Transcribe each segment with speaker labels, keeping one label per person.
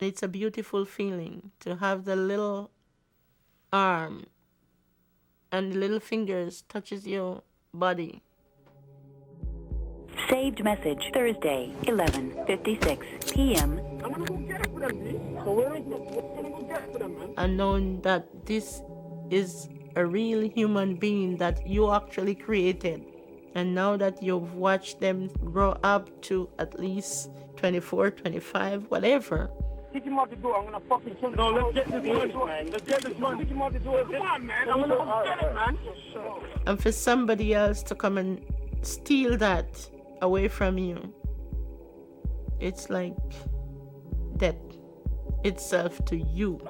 Speaker 1: It's a beautiful feeling to have the little arm and the little fingers touches your body.
Speaker 2: Saved message Thursday, 11:56 p.m.
Speaker 1: And knowing that this is a real human being that you actually created. And now that you've watched them grow up to at least 24, 25, whatever.
Speaker 3: Teach him how to do it. I'm gonna fucking kill him. No, let's get this money, man. Let's get this money. Teach him how to do it. Come on, man. I'm gonna get it, man.
Speaker 1: And for somebody else to come and steal that away from you, it's like death itself to you.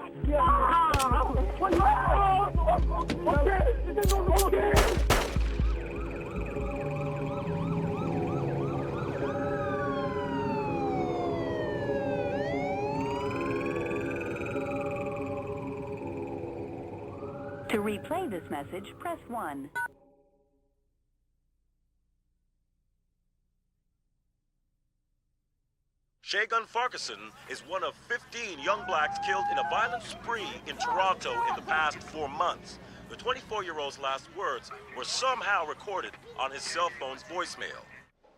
Speaker 2: To replay this message, press 1.
Speaker 4: Shagun Farquharson is one of 15 young blacks killed in a violent spree in Toronto in the past 4 months. The 24-year-old's last words were somehow recorded on his cell phone's voicemail.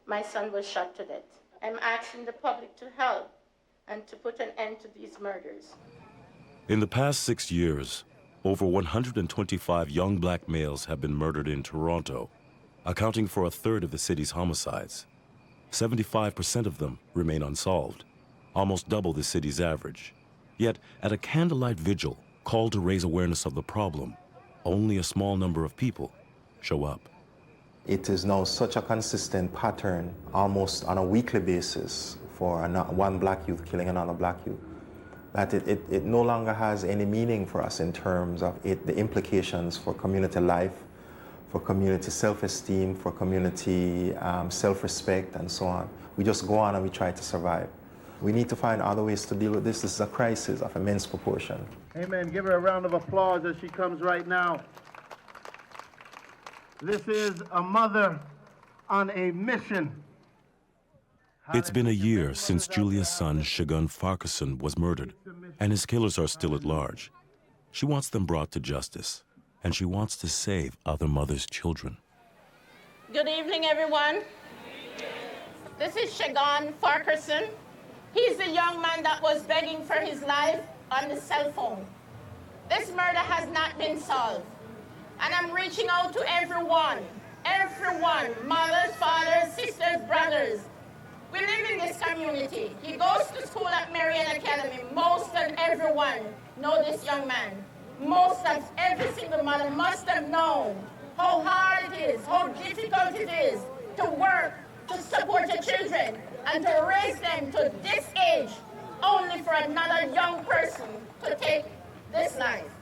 Speaker 1: My son was shot to death. I'm asking the public to help and to put an end to these murders.
Speaker 5: In the past 6 years, over 125 young black males have been murdered in Toronto, accounting for a third of the city's homicides. 75% of them remain unsolved, almost double the city's average. Yet, at a candlelight vigil called to raise awareness of the problem, only a small number of people show up.
Speaker 6: It is now such a consistent pattern, almost on a weekly basis, for one black youth killing another black youth, that it no longer has any meaning for us in terms of the implications for community life, for community self-esteem, for community self-respect, and so on. We just go on and we try to survive. We need to find other ways to deal with this. This is a crisis of immense proportion.
Speaker 7: Amen. Give her a round of applause as she comes right now. This is a mother on a mission.
Speaker 5: It's been a year since Julia's son, Shagun Farquharson, was murdered, and his killers are still at large. She wants them brought to justice, and she wants to save other mothers' children.
Speaker 1: Good evening, everyone. This is Shagun Farquharson. He's the young man that was begging for his life on the cell phone. This murder has not been solved. And I'm reaching out to everyone, mothers, fathers, sisters, brothers. We live in this community. He goes to school at Marian Academy. Most of everyone know this young man. Most of every single mother must have known how hard it is, how difficult it is to work, to support your children, and to raise them to this age, only for another young person to take this life.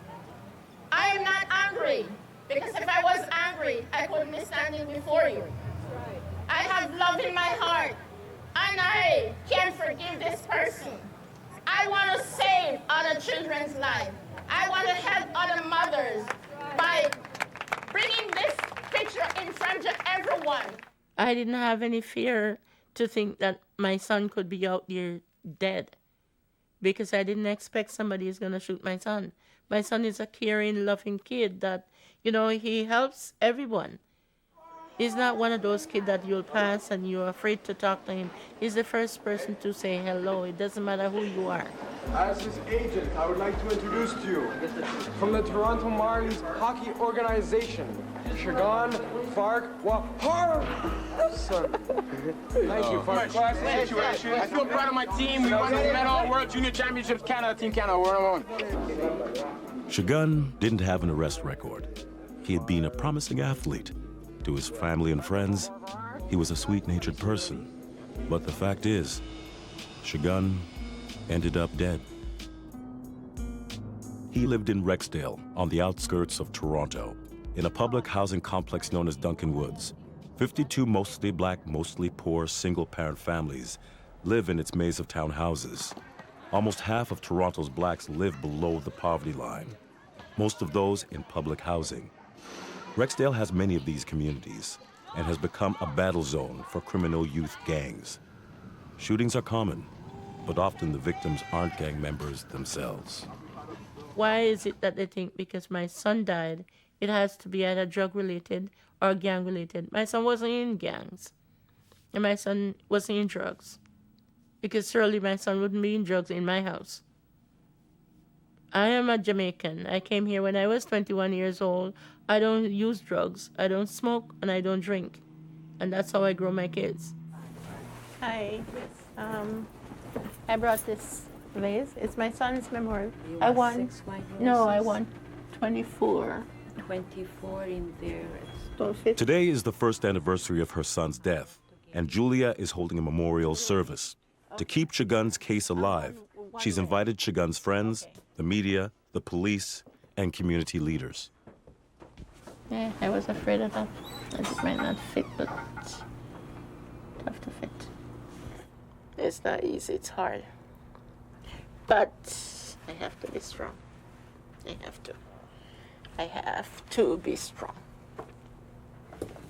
Speaker 1: I am not angry, because if I was angry, I couldn't be standing before you. I have love in my heart, and I can't forgive this person. I want to save other children's lives. I want to help other mothers by bringing this picture in front of everyone. I didn't have any fear to think that my son could be out there dead, because I didn't expect somebody is going to shoot my son. My son is a caring, loving kid that, he helps everyone. He's not one of those kids that you'll pass and you're afraid to talk to him. He's the first person to say hello. It doesn't matter who you are.
Speaker 8: As his agent, I would like to introduce to you, from the Toronto Marlies Hockey Organization, Shagun Farquharson. Thank you, Farquharson.
Speaker 3: I feel proud of my team. We won the medal, World Junior Championships, Canada, Team Canada. We're on.
Speaker 5: Shagun didn't have an arrest record. He had been a promising athlete. To his family and friends, he was a sweet-natured person. But the fact is, Shagun ended up dead. He lived in Rexdale, on the outskirts of Toronto, in a public housing complex known as Duncan Woods. 52 mostly black, mostly poor, single-parent families live in its maze of townhouses. Almost half of Toronto's blacks live below the poverty line, most of those in public housing. Rexdale has many of these communities and has become a battle zone for criminal youth gangs. Shootings are common, but often the victims aren't gang members themselves.
Speaker 9: Why is it that they think because my son died, it has to be either drug-related or gang-related? My son wasn't in gangs, and my son wasn't in drugs, because surely my son wouldn't be in drugs in my house. I am a Jamaican. I came here when I was 21 years old. I don't use drugs, I don't smoke, and I don't drink. And that's how I grow my kids. Hi. I brought this vase. It's my son's memorial. I won
Speaker 10: 6 white roses?
Speaker 9: No, I won 24.
Speaker 10: 24 in there.
Speaker 9: Don't fit.
Speaker 5: Today is the first anniversary of her son's death, and Julia is holding a memorial service. To keep Shagun's case alive, she's invited Shagun's friends, the media, the police, and community leaders.
Speaker 9: Yeah, I was afraid of that. It might not fit, but tough to fit. It's not easy, it's hard. But I have to be strong. I have to be strong.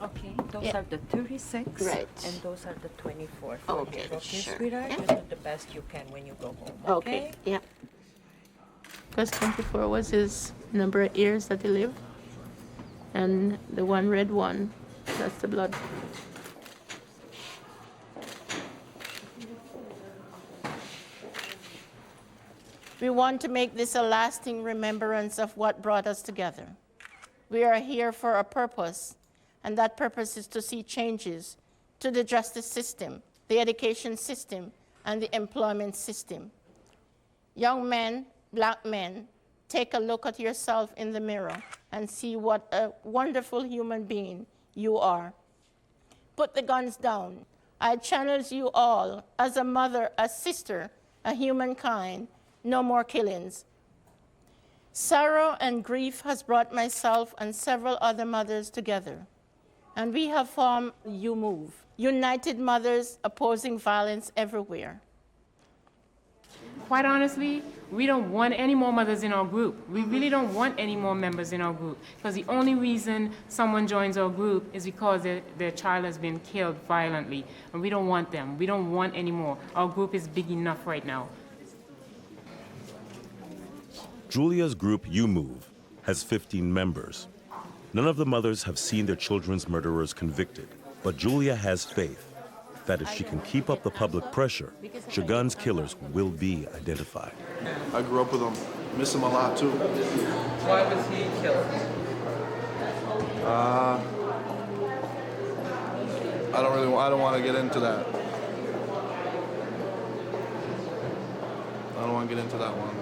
Speaker 10: Okay, those are the 36.
Speaker 9: Right.
Speaker 10: And those are the 24.
Speaker 9: Okay,
Speaker 10: Okay,
Speaker 9: sure.
Speaker 10: sweetheart?
Speaker 9: Yeah.
Speaker 10: You do the best you can when you go home, okay?
Speaker 9: Yeah. Because 24 was his number of years that he lived. And the one red one, that's the blood. We want to make this a lasting remembrance of what brought us together. We are here for a purpose, and that purpose is to see changes to the justice system, the education system, and the employment system. Young men, black men, take a look at yourself in the mirror and see what a wonderful human being you are. Put the guns down. I challenge you all, as a mother, a sister, a humankind, no more killings. Sorrow and grief has brought myself and several other mothers together, and we have formed You Move, United Mothers Opposing Violence Everywhere.
Speaker 11: Quite honestly, we don't want any more mothers in our group. We really don't want any more members in our group, because the only reason someone joins our group is because their child has been killed violently, and we don't want them. We don't want any more. Our group is big enough right now.
Speaker 5: Julia's group, You Move, has 15 members. None of the mothers have seen their children's murderers convicted, but Julia has faith that if she can keep up the public pressure, Shagun's killers will be identified.
Speaker 12: I grew up with him. Miss him a lot, too.
Speaker 13: Why was he killed?
Speaker 12: I don't want to get into that. I don't want to get into that one.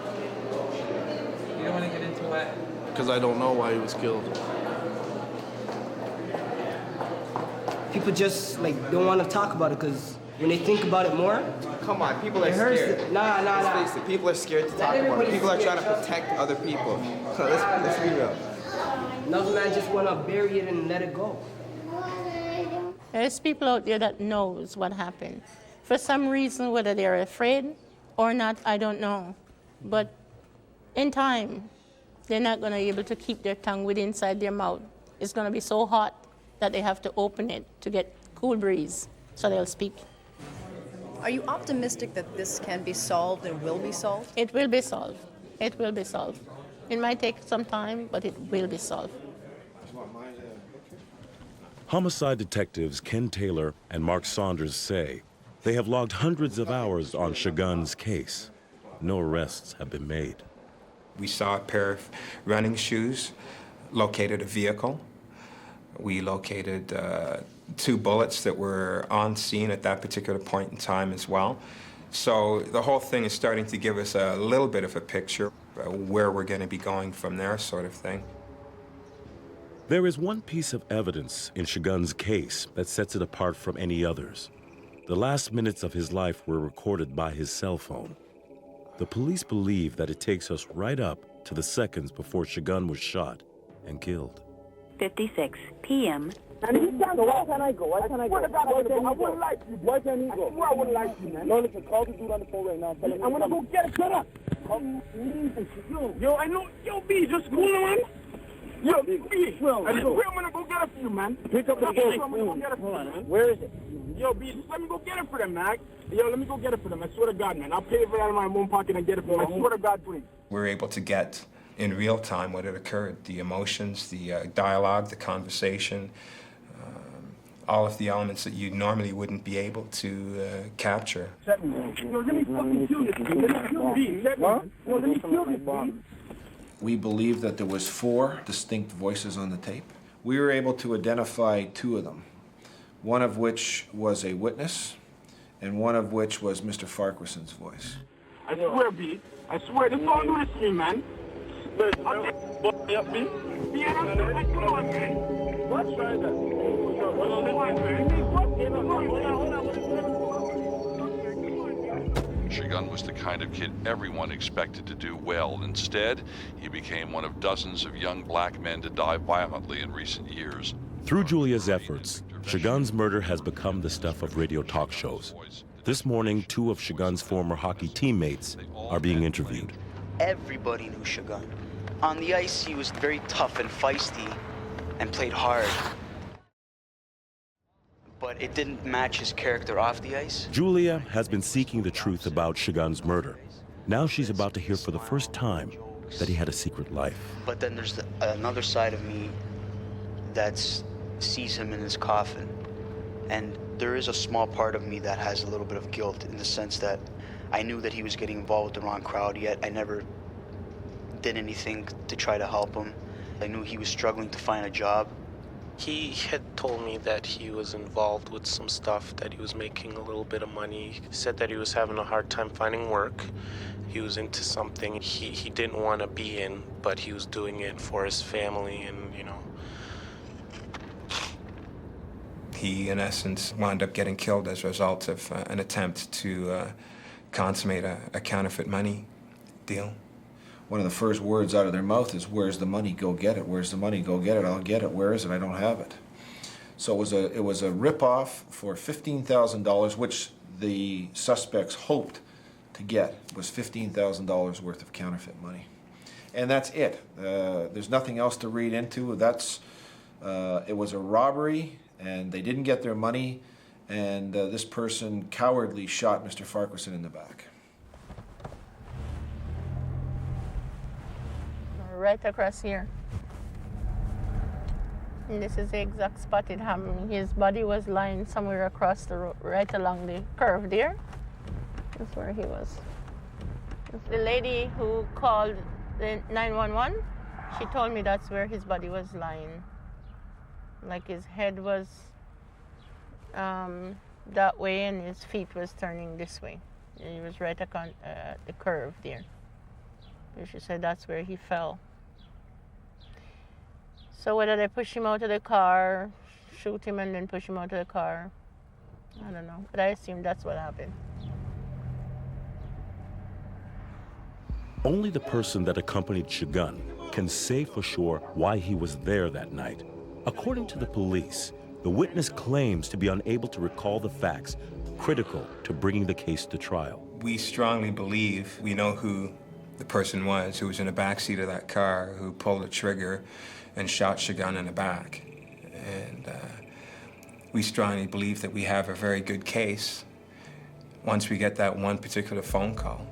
Speaker 13: You don't want to get into what?
Speaker 12: Because I don't know why he was killed.
Speaker 14: People just don't want to talk about it because when they think about it more,
Speaker 15: come on, people are scared.
Speaker 14: Nah.
Speaker 15: Let's face it, people are scared to talk about it. People are trying to protect other people. Let's be real.
Speaker 14: Another man just want to bury it and let it go.
Speaker 9: There's people out there that knows what happened. For some reason, whether they're afraid or not, I don't know. But in time, they're not going to be able to keep their tongue within inside their mouth. It's going to be so hot that they have to open it to get cool breeze, so they'll speak.
Speaker 16: Are you optimistic that this can be solved and will be solved?
Speaker 9: It will be solved. It will be solved. It might take some time, but it will be solved.
Speaker 5: Homicide detectives Ken Taylor and Mark Saunders say they have logged hundreds of hours on Shagun's case. No arrests have been made.
Speaker 17: We saw a pair of running shoes, located a vehicle. We located 2 bullets that were on scene at that particular point in time as well. So the whole thing is starting to give us a little bit of a picture where we're going to be going from there, sort of thing.
Speaker 5: There is one piece of evidence in Shagun's case that sets it apart from any others. The last minutes of his life were recorded by his cell phone. The police believe that it takes us right up to the seconds before Shagun was shot and killed.
Speaker 2: 56 p.m.
Speaker 3: Why can't I go? Why can't I go? I wouldn't like you. Why can't he go? I wouldn't like you, man. No, listen, call the dude on the phone right now. Tell him I'm gonna go get it. Shut up. Yo, I know. Yo, B, just cool, man. Yo, B, I swear I'm gonna go get it for you, man. Pick up the phone. I'm gonna go get it for you. Where is it? Yo, B, just let me go get it for them, man. Yo, let me go get it for them. I swear to God, man. I'll pay for it out of my own pocket and get it for them. I swear to God, please.
Speaker 17: We're able to get in real time what had occurred, the emotions, the dialogue, the conversation, all of the elements that you normally wouldn't be able to capture.
Speaker 3: Yo, let me fucking kill this. Let me kill this.
Speaker 18: We believe that there was 4 distinct voices on the tape. We were able to identify 2 of them, one of which was a witness, and one of which was Mr. Farquharson's voice.
Speaker 3: I swear, B. I swear, this don't do this to me, man. Come on, man. What? Try that.
Speaker 19: Shagun was the kind of kid everyone expected to do well. Instead, he became one of dozens of young black men to die violently in recent years.
Speaker 5: Through Julia's efforts, Shagun's murder has become the stuff of radio talk shows. This morning, 2 of Shagun's former hockey teammates are being interviewed.
Speaker 20: Everybody knew Shagun. On the ice, he was very tough and feisty and played hard. But it didn't match his character off the ice.
Speaker 5: Julia has been seeking the truth about Shagun's murder. Now she's about to hear for the first time that he had a secret life.
Speaker 20: But then there's another side of me that sees him in his coffin. And there is a small part of me that has a little bit of guilt in the sense that I knew that he was getting involved with the wrong crowd, yet I never did anything to try to help him. I knew he was struggling to find a job.
Speaker 21: He had told me that he was involved with some stuff, that he was making a little bit of money. He said that he was having a hard time finding work. He was into something he didn't want to be in, but he was doing it for his family and, you know.
Speaker 17: He, in essence, wound up getting killed as a result of an attempt to consummate a counterfeit money deal.
Speaker 18: One of the first words out of their mouth is, "Where's the money? Go get it. Where's the money? Go get it. I'll get it. Where is it? I don't have it." So it was a rip-off for $15,000, which the suspects hoped to get was $15,000 worth of counterfeit money, and that's it. There's nothing else to read into. It was a robbery, and they didn't get their money, and this person cowardly shot Mr. Farquharson in the back.
Speaker 9: Right across here. And this is the exact spot it happened. His body was lying somewhere across the road, right along the curve there. That's where he was. The lady who called the 911, she told me that's where his body was lying. Like his head was that way and his feet was turning this way. And he was right on the curve there. She said that's where he fell. So whether they push him out of the car, shoot him and then push him out of the car, I don't know. But I assume that's what happened.
Speaker 5: Only the person that accompanied Shagun can say for sure why he was there that night. According to the police, the witness claims to be unable to recall the facts critical to bringing the case to trial.
Speaker 17: We strongly believe we know who the person was who was in the backseat of that car, who pulled the trigger and shot Shagun in the back. And we strongly believe that we have a very good case once we get that one particular phone call.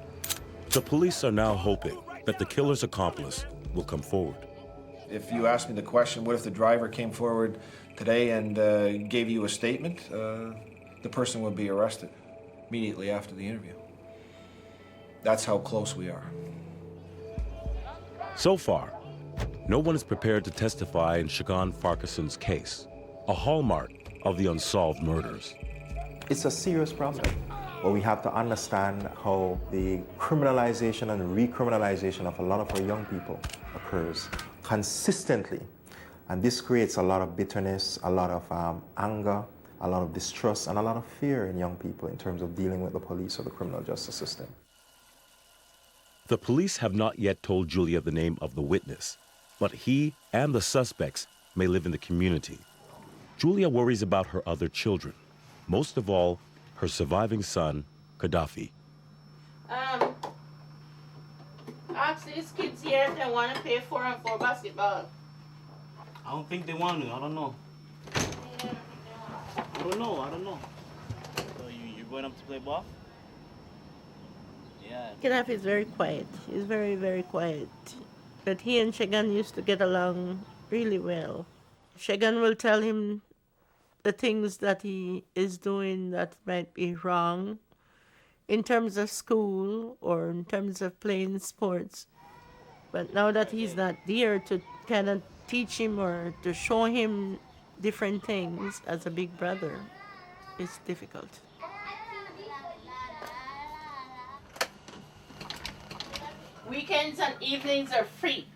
Speaker 5: The police are now hoping that the killer's accomplice will come forward.
Speaker 18: If you ask me the question, what if the driver came forward today and gave you a statement, the person would be arrested immediately after the interview. That's how close we are.
Speaker 5: So far, no one is prepared to testify in Shagun Farquharson's case, a hallmark of the unsolved murders.
Speaker 6: It's a serious problem, but we have to understand how the criminalization and recriminalization of a lot of our young people occurs consistently. And this creates a lot of bitterness, a lot of anger, a lot of distrust, and a lot of fear in young people in terms of dealing with the police or the criminal justice system.
Speaker 5: The police have not yet told Julia the name of the witness, but he and the suspects may live in the community. Julia worries about her other children, most of all, her surviving son, Gaddafi.
Speaker 9: Ask these kids here if they want to play 4-on-4 basketball.
Speaker 4: I don't think they want to. I don't know. I don't know. So you're going up to play ball? Yeah.
Speaker 9: Gaddafi is very quiet. He's very, very quiet. But he and Shagan used to get along really well. Shagan will tell him the things that he is doing that might be wrong in terms of school or in terms of playing sports. But now that he's not there to kind of teach him or to show him different things as a big brother, it's difficult. Weekends and evenings are free.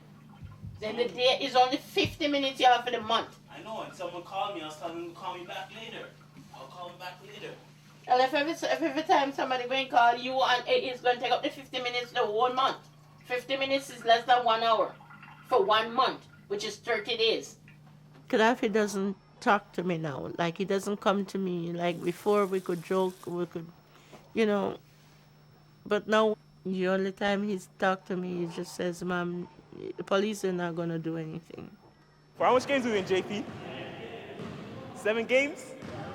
Speaker 9: Then the day is only 50 minutes you have for the month.
Speaker 4: I know, and someone called me. I was telling them to call me back later. I'll call them back later.
Speaker 9: Well, if every time somebody going to call you and it is going to take up the 50 minutes the whole month. 50 minutes is less than 1 hour for 1 month, which is 30 days. Gaddafi doesn't talk to me now. Like, he doesn't come to me. Like, before we could joke, we could, But now, the only time he's talked to me, he just says, Mom, the police are not going to do anything.
Speaker 3: For how much games are we in, JP? 7 games?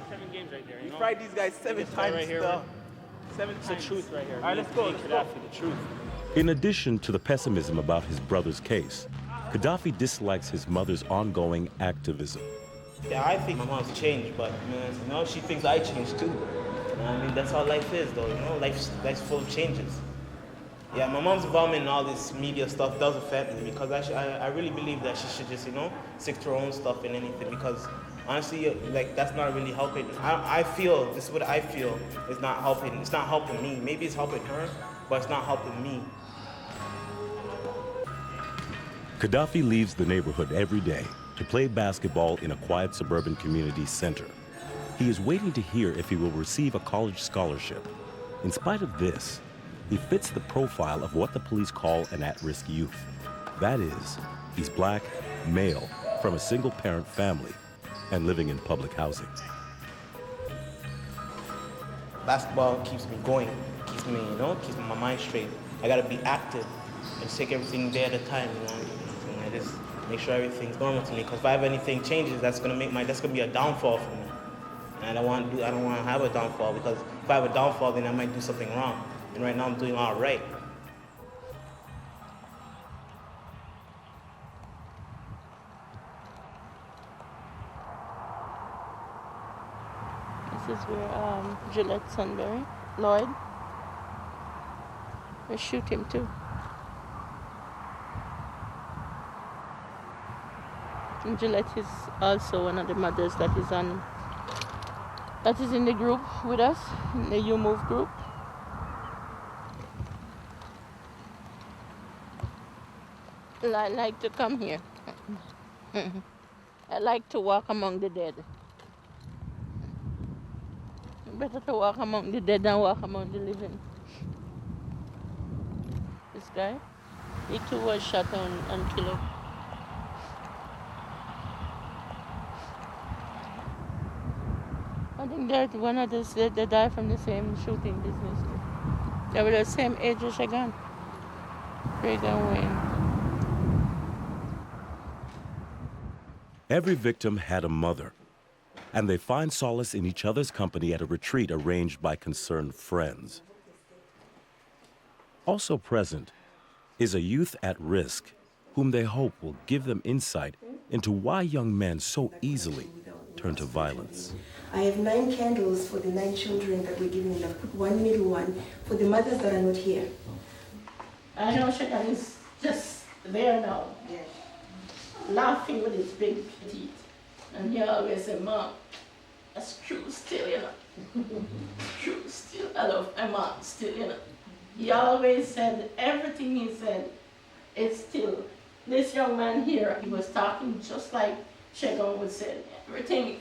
Speaker 4: 7 games right there.
Speaker 3: We fried these guys 7 times.
Speaker 4: Right here.
Speaker 3: 7
Speaker 4: It's
Speaker 3: times.
Speaker 4: the truth right here.
Speaker 3: All right, let's go.
Speaker 4: Gaddafi, the truth.
Speaker 5: In addition to the pessimism about his brother's case, Gaddafi dislikes his mother's ongoing activism.
Speaker 4: Yeah, I think my mom's changed, but she thinks I changed too. I mean, that's how life is, though. Life's full of changes. Yeah, my mom's involvement in all this media stuff does affect me because I really believe that she should just, stick to her own stuff and anything because honestly, that's not really helping. I feel, this is what I feel, is not helping. It's not helping me. Maybe it's helping her, but it's not helping me.
Speaker 5: Gaddafi leaves the neighborhood every day to play basketball in a quiet suburban community center. He is waiting to hear if he will receive a college scholarship. In spite of this, he fits the profile of what the police call an at-risk youth. That is, he's black, male, from a single-parent family, and living in public housing.
Speaker 4: Basketball keeps me going, keeps my mind straight. I gotta be active and take everything day at a time, And I just make sure everything's normal to me. Because if I have anything changes, that's gonna be a downfall for me. And I don't want to have a downfall because if I have a downfall, then I might do something wrong. And right now I'm doing all right.
Speaker 9: This is where Gillette Sunbury, Lloyd, they shoot him too. And Gillette is also one of the mothers that is in the group with us, in the You Move group. I like to come here. I like to walk among the dead. Better to walk among the dead than walk among the living. This guy, he too was shot and killed. I think that one of those they died from the same shooting business. They were the same age as Shagan. Reagan Wayne.
Speaker 5: Every victim had a mother, and they find solace in each other's company at a retreat arranged by concerned friends. Also present is a youth at risk whom they hope will give them insight into why young men so easily turn to violence.
Speaker 22: I have 9 candles for the 9 children that we're giving them. I put 1 middle one for the mothers that are not here.
Speaker 9: I know Shagan is just there now, laughing with his big teeth. And he always said, Mom, that's true still, True still. I love my mom still, He always said, everything he said, it's still. This young man here, he was talking just like Shagan would say. Everything,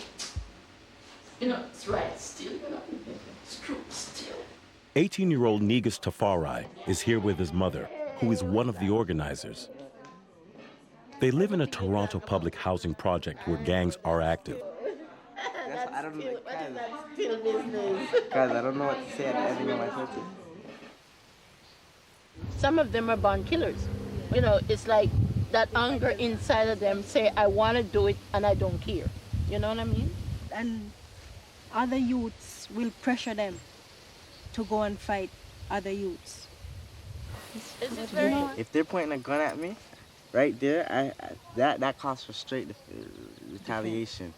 Speaker 9: it's right still, It's true still.
Speaker 5: 18-year-old Negus Tafari is here with his mother, who is one of the organizers. They live in a Toronto public housing project where gangs are active.
Speaker 15: I don't know.
Speaker 9: Still business.
Speaker 15: Guys, I don't know what to say at the end of my sentence.
Speaker 9: Some of them are born killers. It's like that anger inside of them say, I want to do it and I don't care. You know what I mean?
Speaker 22: And other youths will pressure them to go and fight other youths.
Speaker 9: Is it very...
Speaker 1: If they're pointing a gun at me, right there, that calls for straight retaliation.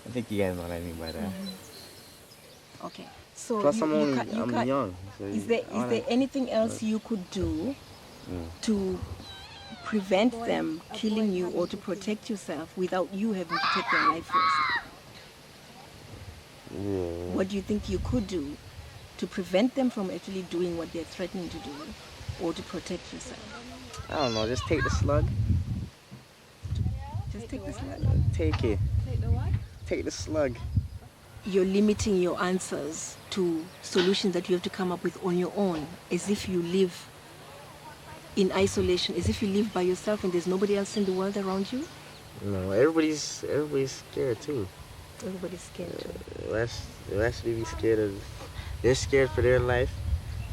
Speaker 1: I think you guys know what I mean by that.
Speaker 22: Okay. So
Speaker 1: Plus, I'm young. So
Speaker 22: is there anything else you could do to prevent them killing you or to protect yourself without you having to take their life first?
Speaker 1: Yeah.
Speaker 22: What do you think you could do to prevent them from actually doing what they're threatening to do, or to protect yourself?
Speaker 1: I don't know, just take the slug.
Speaker 22: Just take the slug?
Speaker 1: Take it.
Speaker 22: Take the what?
Speaker 1: Take the slug.
Speaker 22: You're limiting your answers to solutions that you have to come up with on your own, as if you live in isolation, as if you live by yourself and there's nobody else in the world around you?
Speaker 1: No, everybody's scared too.
Speaker 22: Everybody's scared too.
Speaker 1: Why should they be scared of? They're scared for their life,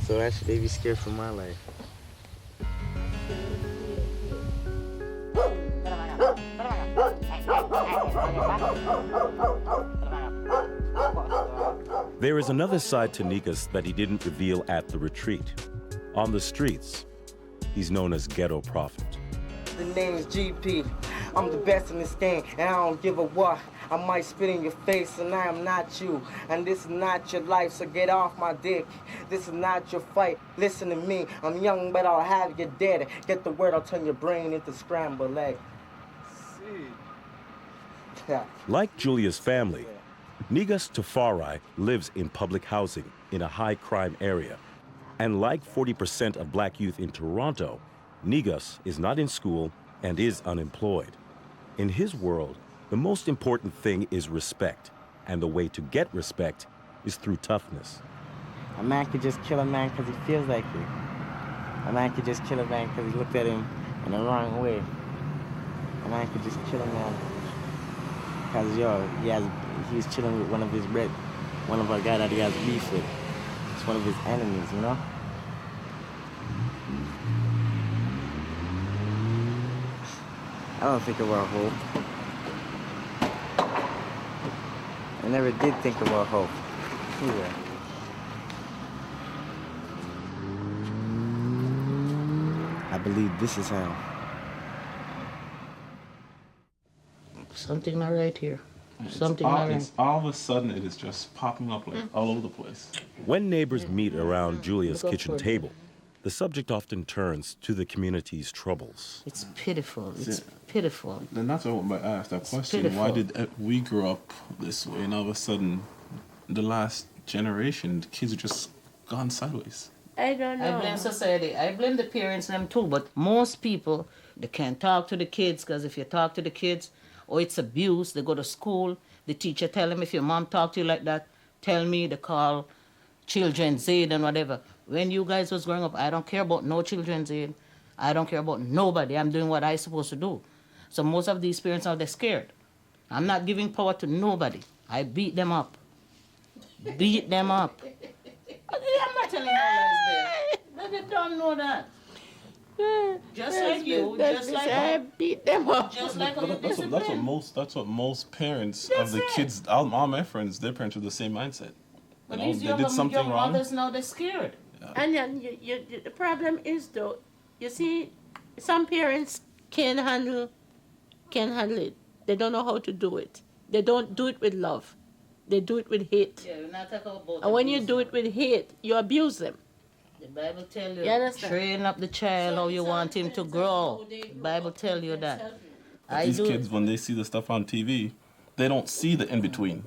Speaker 1: so why should they be scared for my life?
Speaker 5: There is another side to Negus that he didn't reveal at the retreat. On the streets, he's known as Ghetto Prophet.
Speaker 1: The name is GP. I'm the best in this game, and I don't give a what. I might spit in your face, and I am not you. And this is not your life, so get off my dick. This is not your fight. Listen to me. I'm young, but I'll have you dead. Get the word, I'll turn your brain into scrambled egg.
Speaker 5: Like Julia's family, Negus Tafari lives in public housing in a high-crime area. And like 40% of black youth in Toronto, Negus is not in school and is unemployed. In his world, the most important thing is respect, and the way to get respect is through toughness.
Speaker 1: A man could just kill a man because he feels like it. A man could just kill a man because he looked at him in the wrong way. A man could just kill a man because, he's chilling with one of our guys that he has beef with. It's one of his enemies, you know? I don't think about hope. I never did think about hope. Either. I believe this is hell.
Speaker 7: Something not right here. Something not right.
Speaker 12: All of a sudden, it is just popping up like all over the place.
Speaker 5: When neighbors meet around Julia's kitchen table, the subject often turns to the community's troubles.
Speaker 7: It's pitiful. It's pitiful.
Speaker 12: Then that's why I asked that question.
Speaker 7: Pitiful.
Speaker 12: Why did we grow up this way, and all of a sudden, the last generation, the kids are just gone sideways?
Speaker 9: I don't know.
Speaker 7: I blame society. I blame the parents and them too. But most people, they can't talk to the kids because if you talk to the kids, or it's abuse, they go to school, the teacher tell them, if your mom talk to you like that, tell me, they call children's aid and whatever. When you guys was growing up, I don't care about no children's aid. I don't care about nobody. I'm doing what I'm supposed to do. So most of these parents are, they're scared. I'm not giving power to nobody. I beat them up. Beat them up. I'm not telling no lies there. They don't know that. Just like you, just like
Speaker 9: I beat them up.
Speaker 7: Just like
Speaker 12: That's what most parents of the kids. All my friends, their parents were the same mindset.
Speaker 7: But
Speaker 12: You know,
Speaker 7: these
Speaker 12: they did something
Speaker 7: young
Speaker 12: wrong.
Speaker 7: mothers now, they're scared.
Speaker 9: And then the problem is, though, you see, some parents can't handle it. They don't know how to do it. They don't do it with love. They do it with hate.
Speaker 7: Yeah, we're not talking about
Speaker 9: And when you do it with hate, you abuse them.
Speaker 7: The Bible tells you,
Speaker 9: You understand?
Speaker 7: train up the child how you want him to grow. The Bible tells you that.
Speaker 12: But these kids, when they see the stuff on TV, they don't see the in-between.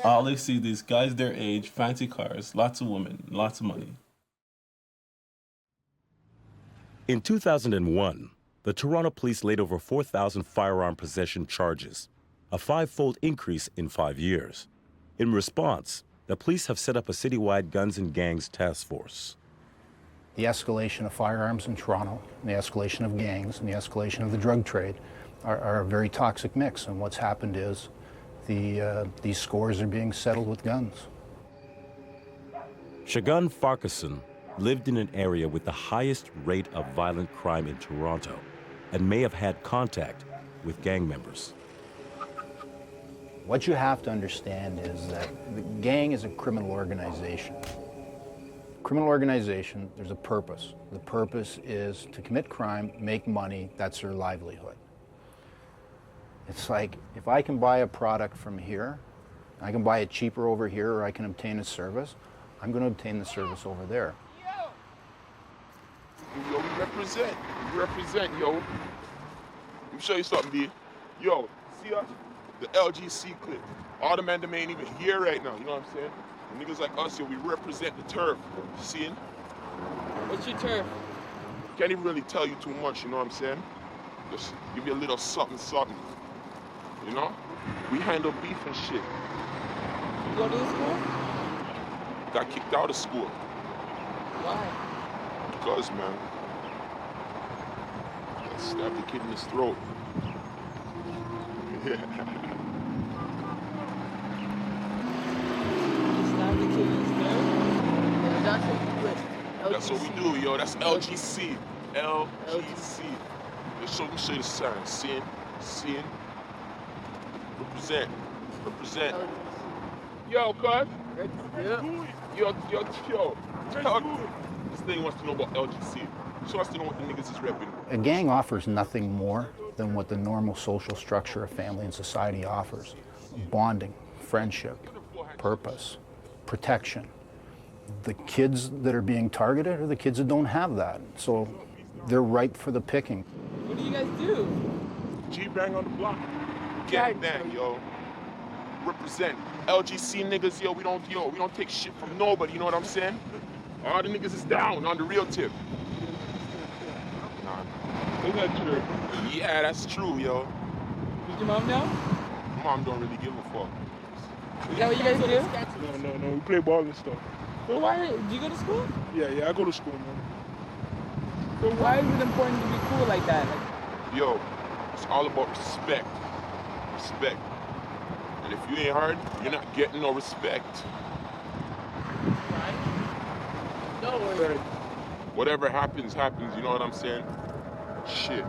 Speaker 12: All they see, these guys their age, fancy cars, lots of women, lots of money.
Speaker 5: In 2001, the Toronto police laid over 4,000 firearm possession charges, a five-fold increase in 5 years. In response, the police have set up a citywide guns and gangs task force.
Speaker 23: The escalation of firearms in Toronto, and the escalation of gangs, and the escalation of the drug trade are a very toxic mix. And what's happened is these scores are being settled with guns.
Speaker 5: Shagun Farquharson lived in an area with the highest rate of violent crime in Toronto. and may have had contact with gang members.
Speaker 23: What you have to understand is that the gang is a criminal organization. Criminal organization, there's a purpose. The purpose is to commit crime, make money, that's their livelihood. It's like, if I can buy a product from here, I can buy it cheaper over here, or I can obtain a service, I'm going to obtain the service over there.
Speaker 3: Yo, we represent. We represent, yo. Let me show you something, B. Yo, see us? The LGC clip. All the men that ain't even here right now, you know what I'm saying? The niggas like us, yo, we represent the turf. See it?
Speaker 13: What's your turf?
Speaker 3: Can't even really tell you too much, you know what I'm saying? Just give you a little something, something. You know? We handle beef and shit.
Speaker 13: You go to the school?
Speaker 3: Got kicked out of school.
Speaker 13: Why?
Speaker 3: Because, man, I stabbed the kid in his throat. Yeah.
Speaker 13: Stab the kid in his throat?
Speaker 8: Yeah, that's what we do.
Speaker 3: That's what we do, yo. That's LGC. LGC. Let's show you the sign. Seeing? Represent. Represent. Yo, cuz.
Speaker 8: Yeah.
Speaker 3: Yo. This thing wants to know about LGC. She wants to know what the niggas is repping.
Speaker 23: A gang offers nothing more than what the normal social structure of family and society offers. Bonding, friendship, purpose, protection. The kids that are being targeted are the kids that don't have that. So they're ripe for the picking.
Speaker 13: What do you guys do?
Speaker 3: G-bang on the block. Gang bang, yo. Represent. LGC niggas, yo, we don't take shit from nobody, you know what I'm saying? All the niggas is down on the real tip. Nah. Isn't that true? Yeah, that's true, yo.
Speaker 13: Did your mom know?
Speaker 3: My mom don't really give a fuck.
Speaker 13: Is that what you guys do?
Speaker 3: No, we play ball and stuff.
Speaker 13: So why, do you go to school?
Speaker 3: Yeah, I go to school, man.
Speaker 13: So why is it important to be cool like that? Like,
Speaker 3: Yo, it's all about respect. Respect. And if you ain't hard, you're not getting no respect.
Speaker 8: No worries.
Speaker 3: Whatever happens, happens, you know what I'm saying? Shit.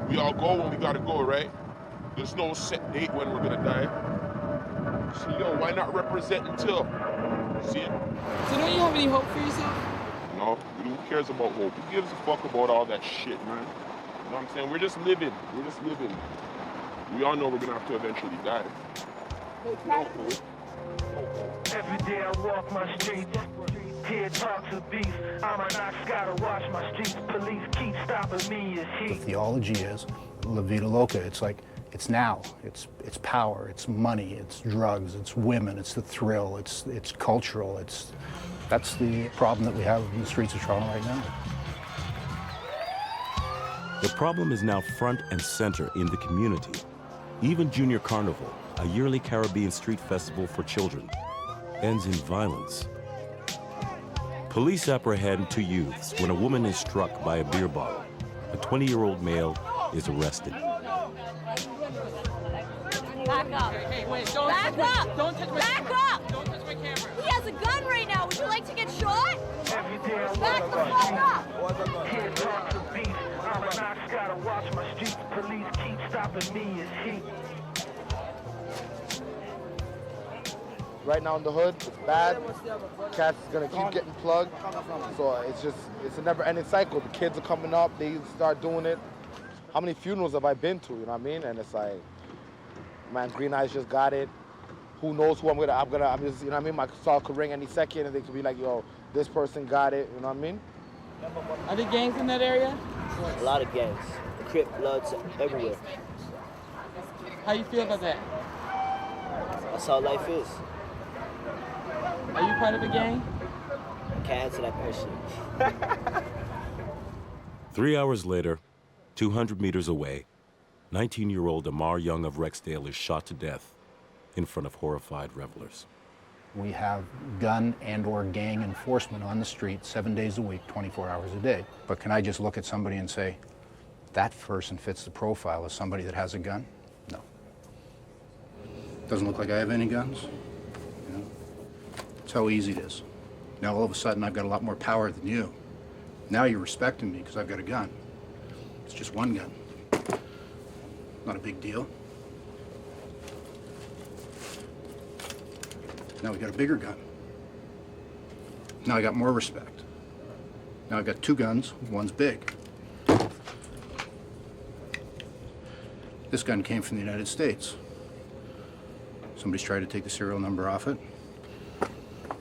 Speaker 3: We all go when we gotta go, right? There's no set date when we're gonna die. So yo, why not represent until? See it?
Speaker 13: so don't you have any hope for yourself?
Speaker 3: No, who cares about hope? Who gives a fuck about all that shit, man? You know what I'm saying? We're just living. We all know we're gonna have to eventually die.
Speaker 10: Every day I walk my streets, hear talks of beef. I'm an ox, gotta watch my streets. Police keep stopping me as
Speaker 23: The
Speaker 10: heat.
Speaker 23: theology is La Vida Loca. It's like, it's now, it's power, it's money, it's drugs, it's women, it's the thrill, it's cultural, that's the problem that we have in the streets of Toronto right now.
Speaker 5: The problem is now front and center in the community. Even Junior Carnival, a yearly Caribbean street festival for children, ends in violence. Police apprehend two youths when a woman is struck by a beer bottle. A 20-year-old male is arrested.
Speaker 11: Back up.
Speaker 13: Hey, wait, don't
Speaker 11: Back up!
Speaker 13: Don't touch my
Speaker 11: Back
Speaker 13: camera.
Speaker 11: up!
Speaker 13: Don't touch my camera.
Speaker 11: He has a gun right now. Would you like to get shot?
Speaker 10: Every day I
Speaker 11: Back the
Speaker 10: walk
Speaker 11: fuck up!
Speaker 10: hear talks of beef. I'm an ox, gotta watch my streets. Police keep stopping me as heat.
Speaker 24: Right now in the hood, it's bad. Cats gonna keep getting plugged. So it's a never-ending cycle. The kids are coming up, they start doing it. How many funerals have I been to, you know what I mean? And it's like, man, Green Eyes just got it. Who knows who I'm just, you know what I mean? My call could ring any second and they could be like, yo, this person got it, you know what I mean?
Speaker 13: Are there gangs in that area?
Speaker 8: A lot of gangs. The Crip, Bloods, everywhere.
Speaker 13: How you feel about that?
Speaker 8: That's how life is.
Speaker 13: Are you part of a gang?
Speaker 8: Can't answer that question.
Speaker 5: 3 hours later, 200 meters away, 19-year-old Amar Young of Rexdale is shot to death in front of horrified revelers.
Speaker 23: We have gun and or gang enforcement on the street 7 days a week, 24 hours a day. But can I just look at somebody and say, that person fits the profile of somebody that has a gun? No. Doesn't look like I have any guns. You know? That's how easy it is. Now all of a sudden I've got a lot more power than you. Now you're respecting me because I've got a gun. It's just one gun. Not a big deal. Now we got a bigger gun. Now I got more respect. Now I've got 2 guns, one's big. This gun came from the United States. Somebody's tried to take the serial number off it.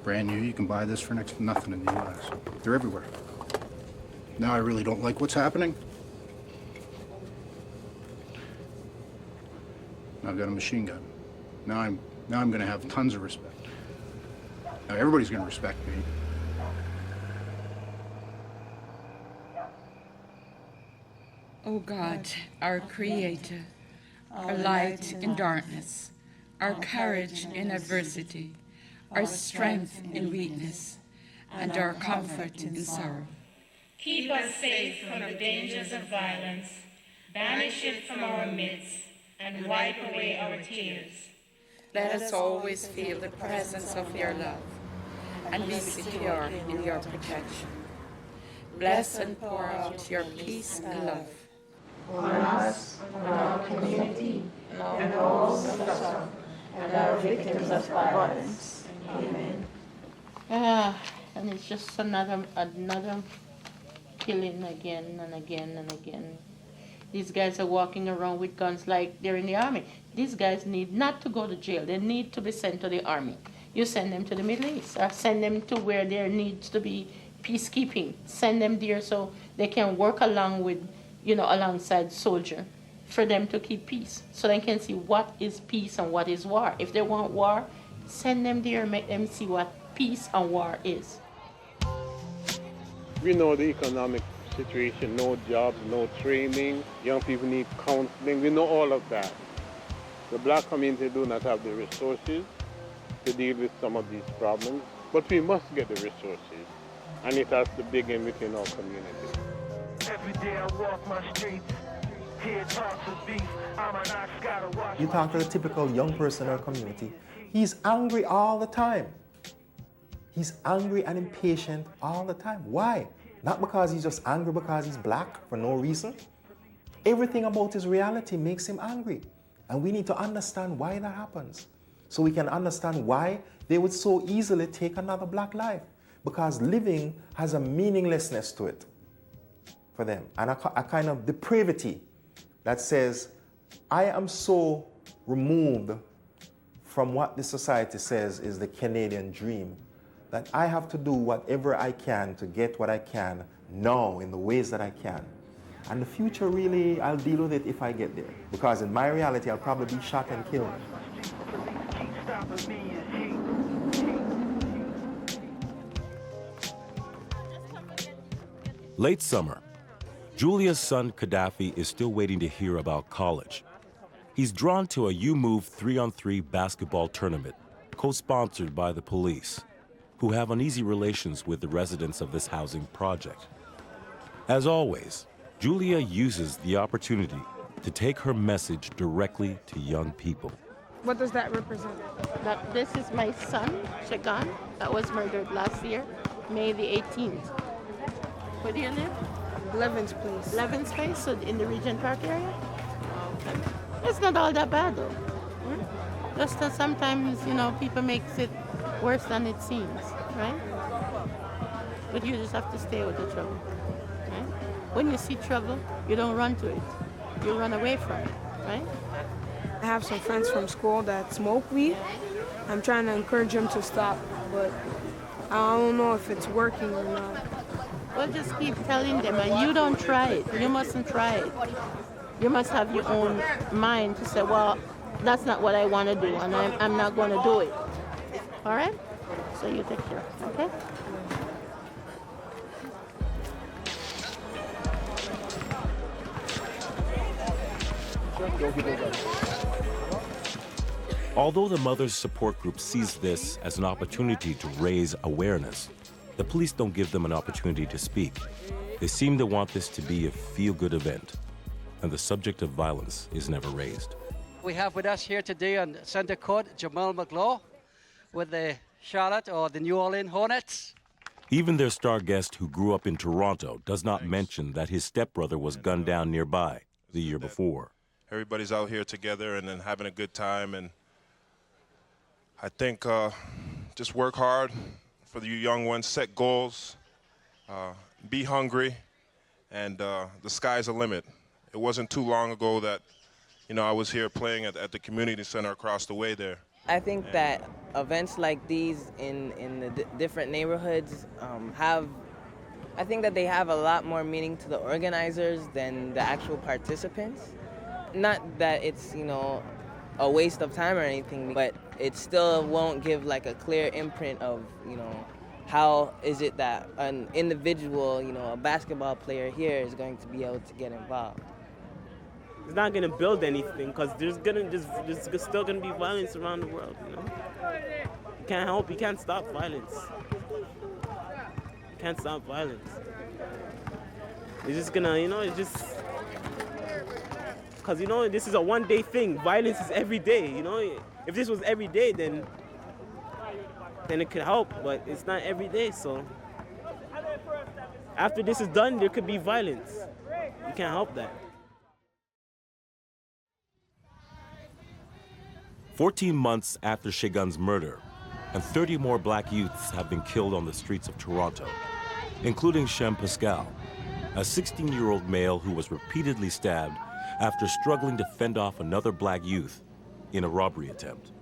Speaker 23: Brand new, you can buy this for next to nothing in the US. They're everywhere. Now I really don't like what's happening. Now I've got a machine gun. Now I'm gonna have tons of respect. Now everybody's gonna respect me.
Speaker 2: O God, our Creator, our light in darkness, our courage in adversity, our strength in weakness, and our comfort in sorrow.
Speaker 14: Keep us safe from the dangers of violence, banish it from our midst, and wipe away our tears.
Speaker 2: Let us always feel the presence of your love, and be secure in your protection. Bless and pour out your peace and love
Speaker 14: On us, on our community, and all who suffer, and our victims of violence. Amen.
Speaker 9: And it's just another killing again and again and again. These guys are walking around with guns like they're in the army. These guys need not to go to jail. They need to be sent to the army. You send them to the Middle East, or send them to where there needs to be peacekeeping. Send them there so they can work along with, alongside soldier, for them to keep peace, so they can see what is peace and what is war. If they want war, send them there and make them see what peace and war is.
Speaker 3: We know the economic situation, no jobs, no training, young people need counseling, we know all of that. The black community do not have the resources to deal with some of these problems, but we must get the resources, and it has to begin within our community.
Speaker 10: Every day I walk my streets, hear talks of beef, I'm an ox, gotta watch.
Speaker 6: You talk to the typical young person in our community, he's angry all the time. He's angry and impatient all the time. Why? Not because he's just angry because he's black for no reason. Everything about his reality makes him angry. And we need to understand why that happens. So we can understand why they would so easily take another black life. Because living has a meaninglessness to it for them. And a kind of depravity that says, I am so removed from what the society says is the Canadian dream, that I have to do whatever I can to get what I can now in the ways that I can. And the future, really, I'll deal with it if I get there. Because in my reality, I'll probably be shot and killed.
Speaker 5: Late summer, Julia's son, Gaddafi, is still waiting to hear about college. He's drawn to a U-Move 3-on-3 basketball tournament, co-sponsored by the police, who have uneasy relations with the residents of this housing project. As always, Julia uses the opportunity to take her message directly to young people.
Speaker 16: What does that represent?
Speaker 9: This is my son, Shagan, that was murdered last year, May the 18th. Where do you live?
Speaker 16: Levin's Place.
Speaker 9: Levin's Place, so in the Regent Park area? Okay. It's not all that bad though. Just that sometimes, people make it worse than it seems, right? But you just have to stay with the trouble, right? When you see trouble, you don't run to it. You run away from it, right?
Speaker 16: I have some friends from school that smoke weed. I'm trying to encourage them to stop, but I don't know if it's working or not.
Speaker 9: Well, just keep telling them, and you don't try it. You mustn't try it. You must have your own mind to say, well, that's not what I want to do, and I'm not going to do it. All right? So you take care, okay?
Speaker 5: Although the mother's support group sees this as an opportunity to raise awareness, the police don't give them an opportunity to speak. They seem to want this to be a feel-good event, and the subject of violence is never raised.
Speaker 19: We have with us here today on Center Court, Jamal McGlaw with the Charlotte or the New Orleans Hornets.
Speaker 5: Even their star guest who grew up in Toronto does not mention that his stepbrother was gunned down nearby the year before.
Speaker 17: everybody's out here together and then having a good time. And I think just work hard for you young ones, set goals, be hungry, and the sky's the limit. It wasn't too long ago that, you know, I was here playing at the community center across the way there.
Speaker 18: I think that events like these in the different neighborhoods I think that they have a lot more meaning to the organizers than the actual participants. Not that it's, you know, a waste of time or anything, but it still won't give like a clear imprint of, you know, how is it that an individual, you know, a basketball player here is going to be able to get involved.
Speaker 4: It's not going to build anything because there's still going to be violence around the world, you know. You can't stop violence. You can't stop violence. It's just going to, you know, it's just... Because, you know, this is a one-day thing. Violence is every day, you know. If this was every day, then it could help, but it's not every day, so... After this is done, there could be violence. You can't help that.
Speaker 5: 14 months after Shegun's murder, and 30 more black youths have been killed on the streets of Toronto, including Shem Pascal, a 16-year-old male who was repeatedly stabbed after struggling to fend off another black youth in a robbery attempt.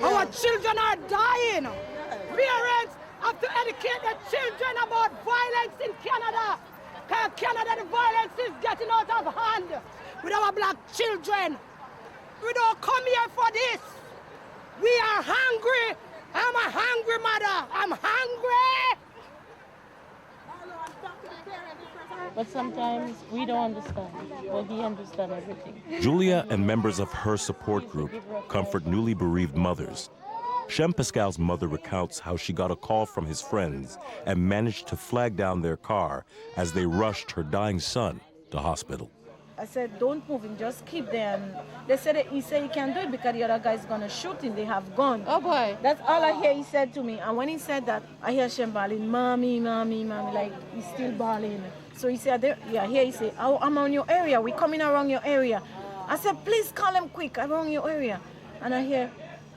Speaker 20: Our children are dying. Parents have to educate their children about violence in Canada. Because Canada, the violence is getting out of hand with our black children. We don't come here for this. We are hungry. I'm a hungry mother. I'm hungry.
Speaker 9: But sometimes we don't understand, but he understands everything.
Speaker 5: Julia and members of her support group comfort newly bereaved mothers. Shem Pascal's mother recounts how she got a call from his friends and managed to flag down their car as they rushed her dying son to hospital.
Speaker 21: I said, don't move him, just keep them. They said, he said he can't do it because the other guy's gonna shoot him, they have gun.
Speaker 9: Oh boy.
Speaker 21: That's all I hear he said to me. And when he said that, I hear Shem bawling, mommy, mommy, mommy, like he's still bawling. So he said, here he said, I'm on your area, we coming around your area. I said, please call him quick, I'm on your area. And I hear,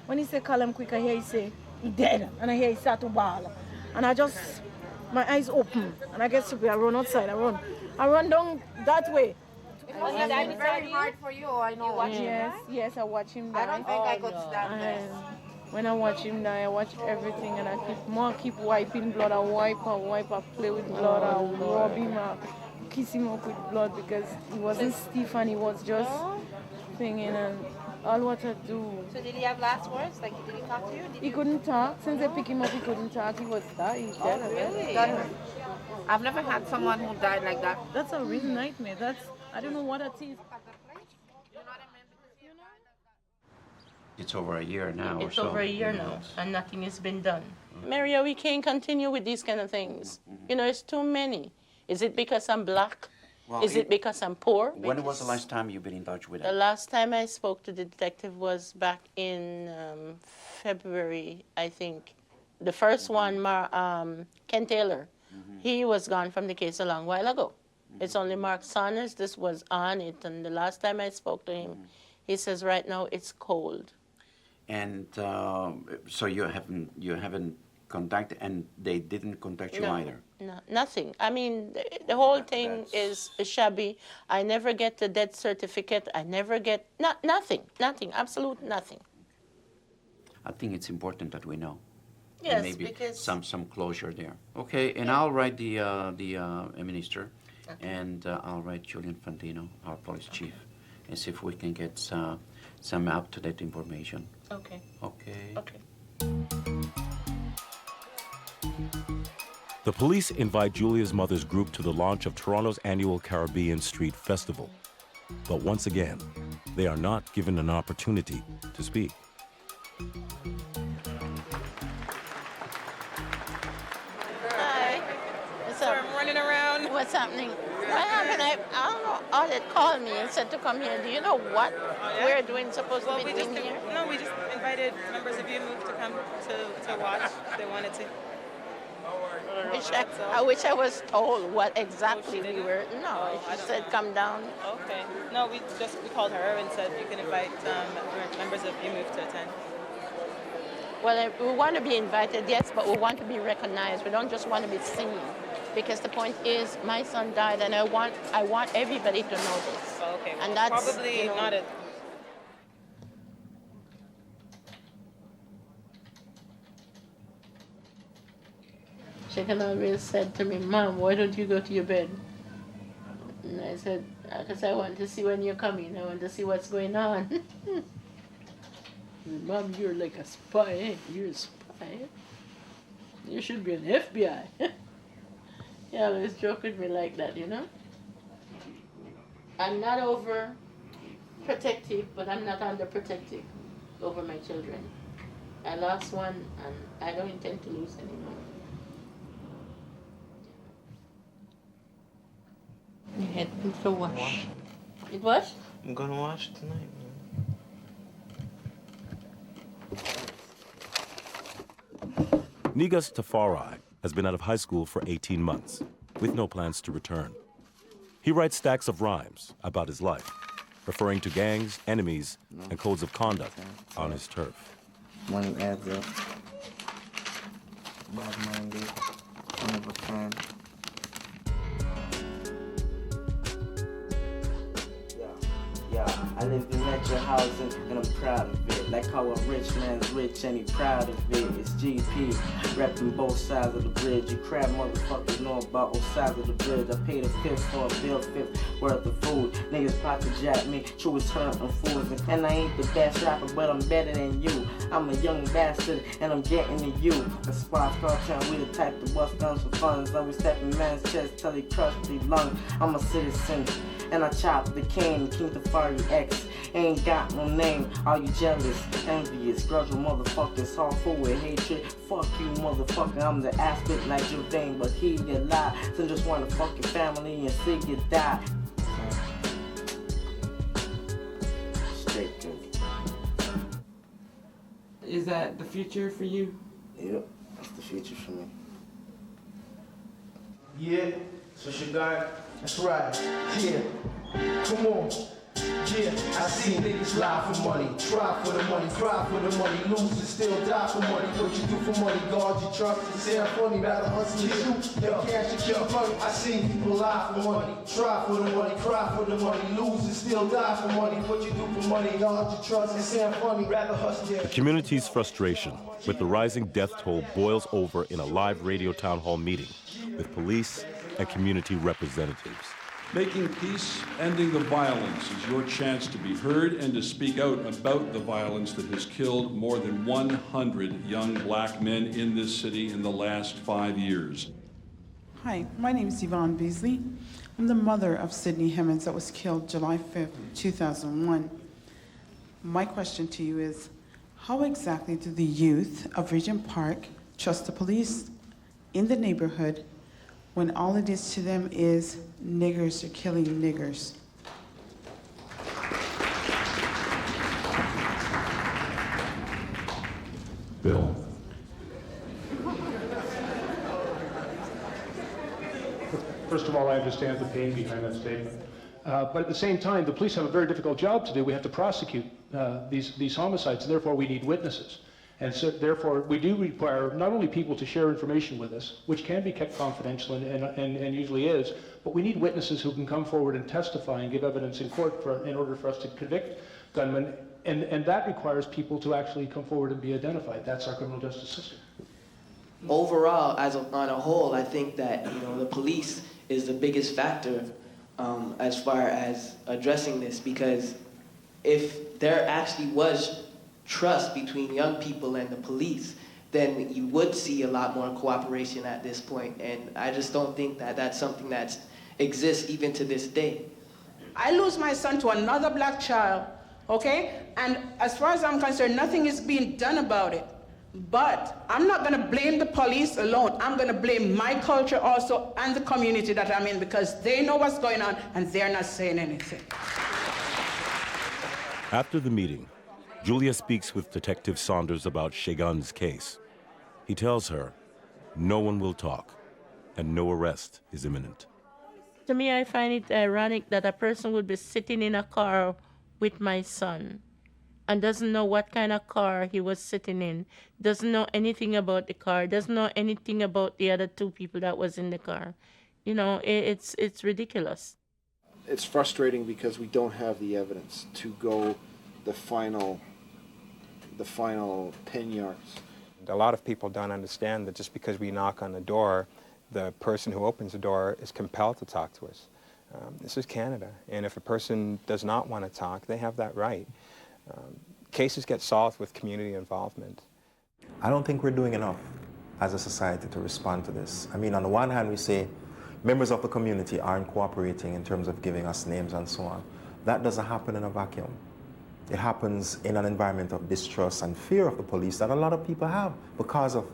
Speaker 21: when he said call him quick, I hear he say, he dead. And I hear he start to bawl. And I just, my eyes open. And I get stupid, I run outside, I run down that way.
Speaker 25: Was it very hard for you? I know.
Speaker 21: Yes, I watch him die.
Speaker 25: I don't think I could stand this.
Speaker 21: When I watch him die, I watch everything, and I keep wiping blood. I wipe, I play with blood, I rub him, I kiss him up with blood because he wasn't stiff and he was just thinking and all what I do.
Speaker 25: So did he have last words? Like, did he talk to you?
Speaker 21: He couldn't talk. Since they picked him up, he couldn't talk. He was dead. He's dead.
Speaker 25: Really?
Speaker 21: Yeah.
Speaker 25: I've never had someone who died like that.
Speaker 21: That's a real nightmare. I don't know what it is.
Speaker 26: It's over a year now.
Speaker 9: It's over a year now, and nothing has been done. Maria, we can't continue with these kind of things. You know, it's too many. Is it because I'm black?
Speaker 26: Well,
Speaker 9: Is it because I'm poor?
Speaker 26: When was the last time you've been in touch with
Speaker 9: The
Speaker 26: him?
Speaker 9: last time I spoke to the detective was back in February, I think. The first one, Ken Taylor, he was gone from the case a long while ago. It's only Mark Saunders, this was on it, and the last time I spoke to him, he says right now it's cold.
Speaker 26: And so you haven't contacted, and they didn't contact you either?
Speaker 9: No, nothing. I mean, the whole thing is shabby. I never get the death certificate. I never get, nothing, absolute nothing.
Speaker 26: I think it's important that we know.
Speaker 9: Yes,
Speaker 26: and maybe
Speaker 9: because
Speaker 26: some closure there. Okay, and I'll write the minister, and I'll write Julian Fantino, our police chief, and see if we can get some up-to-date information.
Speaker 9: Okay.
Speaker 26: Okay.
Speaker 9: Okay.
Speaker 5: The police invite Julia's mother's group to the launch of Toronto's annual Caribbean Street Festival. But once again, they are not given an opportunity to speak.
Speaker 9: Hi. What's up?
Speaker 1: I'm running around.
Speaker 9: What's happening? What happened? I don't know. Audit called me and said to come here. Do you know what we're doing supposed to be doing here?
Speaker 1: No, we just invited members of your move to come to watch. They wanted to.
Speaker 9: I wish I was told what exactly we were. No, she said come down.
Speaker 1: Okay. No, we called her and said you can invite members of your move to attend.
Speaker 9: Well, we want to be invited, yes, but we want to be recognized. We don't just want to be seen. Because the point is, my son died, and I want everybody to know this.
Speaker 1: Oh, okay.
Speaker 9: And that's
Speaker 1: probably not a.
Speaker 9: She can always said to me, Mom, why don't you go to your bed? And I said, because I want to see when you're coming. I want to see what's going on. Mom, you're like a spy, eh? You're a spy. You should be an FBI. He always joke with me like that, you know? I'm not over protective, but I'm not under protective over my children. I lost one, and I don't intend to lose any more. You had to wash. It was?
Speaker 4: I'm gonna wash tonight, man.
Speaker 5: Negus Tafari has been out of high school for 18 months, with no plans to return. He writes stacks of rhymes about his life, referring to gangs, enemies, and codes of conduct on his turf.
Speaker 7: Money adds up. Bad-minded, never can. Yeah, I live in metro housing and I'm proud of it. Like how a rich man's rich and he proud of it. It's GP, repping both sides of the bridge. You crap motherfuckers know about both sides of the bridge. I paid a fifth for a bill, fifth worth of food. Niggas plot to jack me, true as turn on fools. And I ain't the best rapper, but I'm better than you. I'm a young bastard and I'm getting to you. A spot cartoon, we the type to bust guns for funds. Always stepping man's chest till he crushed the lung. I'm a citizen and I chop the cane, King Tafari X. Ain't got no name, are you jealous, envious, grudgeful motherfuckers, all full with hatred. Fuck you, motherfucker, I'm the aspect like Javane, but he get lie. So just wanna fuck your family and see you die. Straight good.
Speaker 13: Is that the future for you?
Speaker 7: Yep, that's the future for me.
Speaker 11: Yeah, so your guy. That's right. Yeah, come on. Yeah, I see niggas lie for money, try for the money, cry for the money, lose and still die for money. What you do for money, guard your trust and say I'm funny, rather hustle and shoot. Your cash and kill money. I see people lie for money, try for the money, cry for the money, lose and still die for money. What you do for money, guard your trust and say I'm funny, rather hustle.
Speaker 5: The community's frustration with the rising death toll boils over in a live radio town hall meeting with police and community representatives.
Speaker 12: Making peace, ending the violence is your chance to be heard and to speak out about the violence that has killed more than 100 young black men in this city in the last 5 years.
Speaker 15: Hi, my name is Yvonne Beasley. I'm the mother of Sidney Hemmons that was killed July 5th, 2001. My question to you is, how exactly do the youth of Regent Park trust the police in the neighborhood when all it is to them is niggers are killing niggers?
Speaker 12: Bill.
Speaker 22: First of all, I understand the pain behind that statement. But at the same time, the police have a very difficult job to do. We have to prosecute these homicides, and therefore we need witnesses. And so therefore we do require not only people to share information with us, which can be kept confidential and usually is, but we need witnesses who can come forward and testify and give evidence in court in order for us to convict gunmen. And that requires people to actually come forward and be identified. That's our criminal justice system.
Speaker 7: Overall, on a whole, I think that the police is the biggest factor as far as addressing this, because if there actually was trust between young people and the police,
Speaker 2: then you would see a lot more cooperation at this point. And I just don't think that that's something that exists even to this day.
Speaker 15: I lose my son to another black child, okay? And as far as I'm concerned, nothing is being done about it. But I'm not gonna blame the police alone. I'm gonna blame my culture also and the community that I'm in, because they know what's going on and they're not saying anything.
Speaker 5: After the meeting, Julia speaks with Detective Saunders about Shagun's case. He tells her no one will talk and no arrest is imminent.
Speaker 9: To me, I find it ironic that a person would be sitting in a car with my son and doesn't know what kind of car he was sitting in, doesn't know anything about the car, doesn't know anything about the other two people that was in the car. You know, it's ridiculous.
Speaker 3: It's frustrating because we don't have the evidence to go the final 10 yards.
Speaker 8: A lot of people don't understand that just because we knock on the door, the person who opens the door is compelled to talk to us. This is Canada, and if a person does not want to talk, they have that right. Cases get solved with community involvement.
Speaker 6: I don't think we're doing enough as a society to respond to this. I mean, on the one hand, we say members of the community aren't cooperating in terms of giving us names and so on. That doesn't happen in a vacuum. It happens in an environment of distrust and fear of the police that a lot of people have because of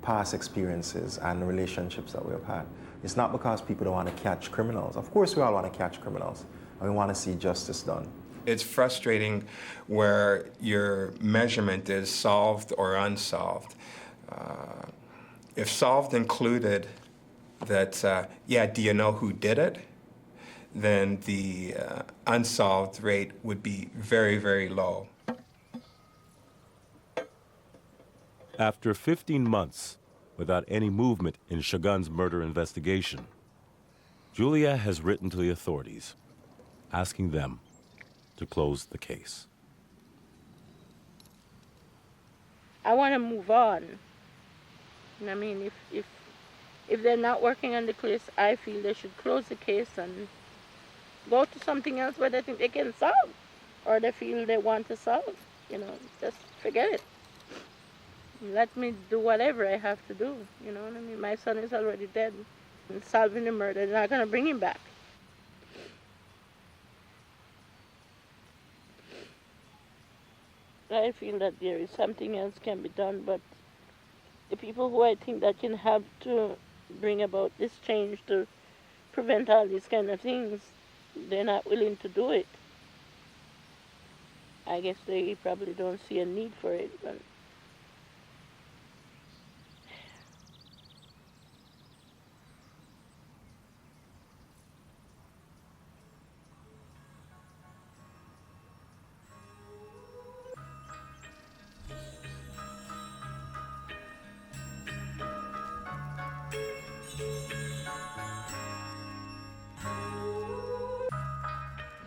Speaker 6: past experiences and relationships that we have had. It's not because people don't want to catch criminals. Of course we all want to catch criminals and we want to see justice done.
Speaker 8: It's frustrating where your measurement is solved or unsolved. If solved included that, yeah, do you know who did it? Then the unsolved rate would be very, very low.
Speaker 5: After 15 months without any movement in Shagun's murder investigation, Julia has written to the authorities, asking them to close the case.
Speaker 9: I want to move on. I mean, if they're not working on the case, I feel they should close the case and go to something else where they think they can solve, or they feel they want to solve. You know, just forget it. Let me do whatever I have to do. You know what I mean? My son is already dead. And solving the murder, they're not going to bring him back. I feel that there is something else can be done, but the people who I think that can help to bring about this change to prevent all these kind of things, they're not willing to do it. I guess they probably don't see a need for it, but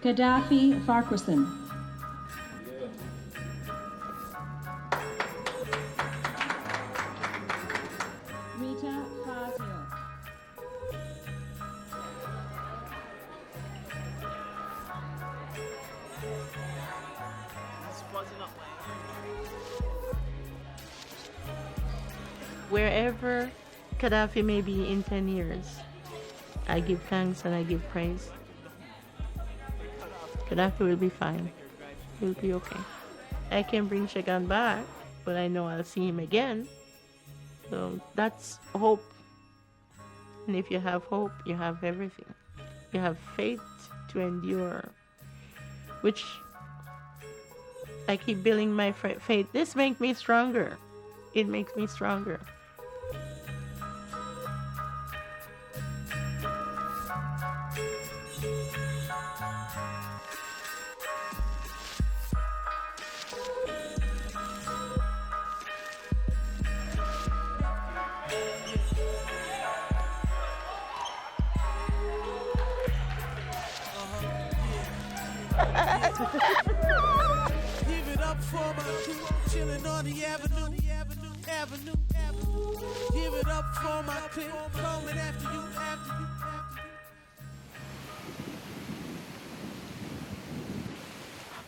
Speaker 14: Gaddafi Farquharson. Rita Fazio.
Speaker 9: wherever Gaddafi may be in 10 years, I give thanks and I give praise. Gaddafi will be fine. He'll be okay. I can bring Shagun back, but I know I'll see him again. So that's hope. And if you have hope, you have everything. You have faith to endure, which I keep building my faith. This makes me stronger. It makes me stronger.
Speaker 23: Give it up for my crew, chilling on the avenue. Give it up for my clique, coming after you.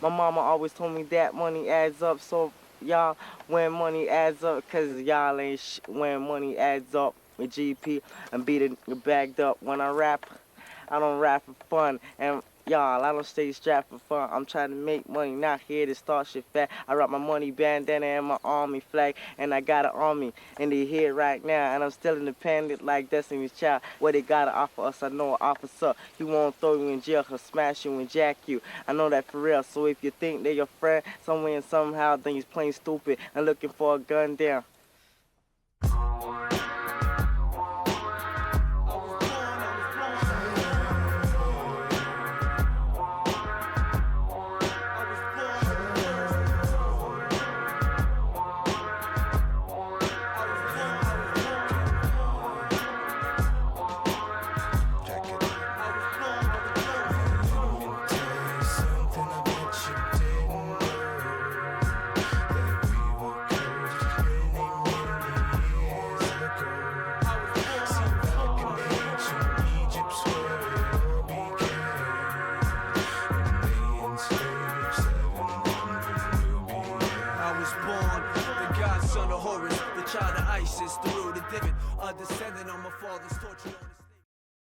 Speaker 7: My mama always told me that money adds up, so y'all when money adds up, cause y'all ain't when money adds up with GP and beat it bagged up. When I rap, I don't rap for fun, and y'all, I don't stay strapped for fun. I'm trying to make money, not here to start shit fat. I rock my money bandana and my army flag, and I got an army, and they here right now, and I'm still independent like Destiny's Child. What they gotta offer us, I know an officer. He won't throw you in jail, he'll smash you and jack you. I know that for real, so if you think they're your friend, some way and somehow, then you're plain stupid and looking for a gun down.
Speaker 23: Son of Horus, the child of Isis, the rooted divot, a descendant on my father's